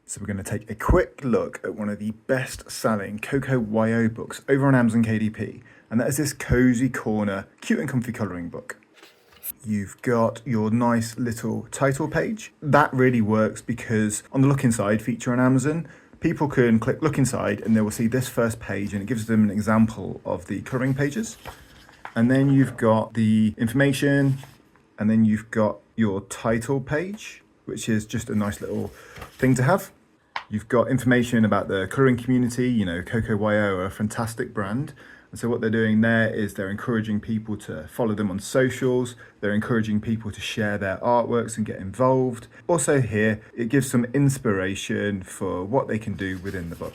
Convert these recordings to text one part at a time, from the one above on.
So we're going to take a quick look at one of the best-selling Coco Wyo books over on Amazon KDP, and that is this Cozy Corner Cute and Comfy Colouring book. You've got your nice little title page. That really works because on the Look Inside feature on Amazon, people can click Look Inside and they will see this first page, and it gives them an example of the colouring pages. And then you've got the information, and then you've got your title page, which is just a nice little thing to have. You've got information about the colouring community. You know, Coco Wyo are a fantastic brand. And so what they're doing there is they're encouraging people to follow them on socials. They're encouraging people to share their artworks and get involved. Also here, it gives some inspiration for what they can do within the book.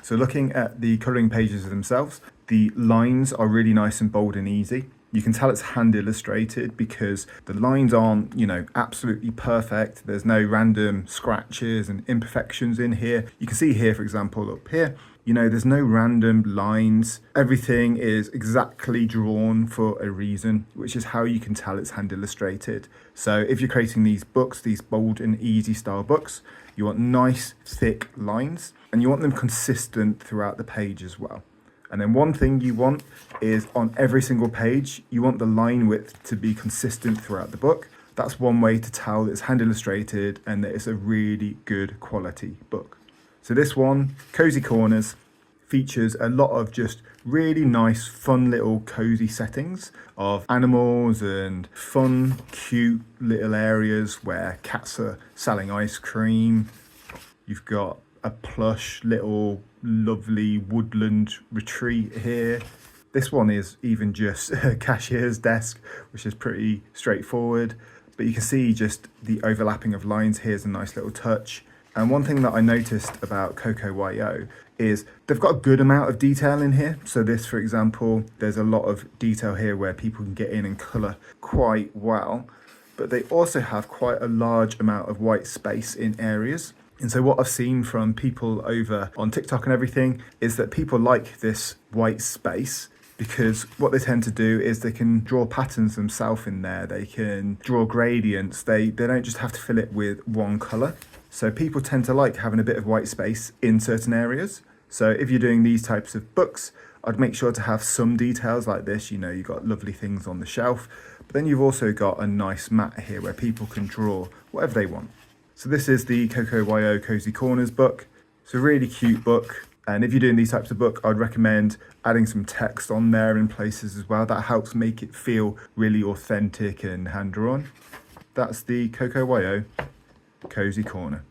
So looking at the colouring pages themselves, the lines are really nice and bold and easy. You can tell it's hand illustrated because the lines aren't, absolutely perfect. There's no random scratches and imperfections in here. You can see here, for example, up here, there's no random lines. Everything is exactly drawn for a reason, which is how you can tell it's hand illustrated. So if you're creating these books, these bold and easy style books, you want nice, thick lines, and you want them consistent throughout the page as well. And then one thing you want is on every single page, you want the line width to be consistent throughout the book. That's one way to tell that it's hand illustrated and that it's a really good quality book. So this one, Cozy Corners, features a lot of just really nice, fun little cozy settings of animals and fun, cute little areas where cats are selling ice cream. You've got a plush little lovely woodland retreat here. This one is even just a cashier's desk, which is pretty straightforward, but you can see just the overlapping of lines here is a nice little touch. And one thing that I noticed about Coco Wyo is they've got a good amount of detail in here. So this, for example, there's a lot of detail here where people can get in and colour quite well, but they also have quite a large amount of white space in areas. And so what I've seen from people over on TikTok and everything is that people like this white space because what they tend to do is they can draw patterns themselves in there. They can draw gradients. They don't just have to fill it with one colour. So people tend to like having a bit of white space in certain areas. So if you're doing these types of books, I'd make sure to have some details like this. You've got lovely things on the shelf, but then you've also got a nice mat here where people can draw whatever they want. So this is the Coco Wyo Cozy Corners book. It's a really cute book. And if you're doing these types of book, I'd recommend adding some text on there in places as well. That helps make it feel really authentic and hand-drawn. That's the Coco Wyo Cozy Corner.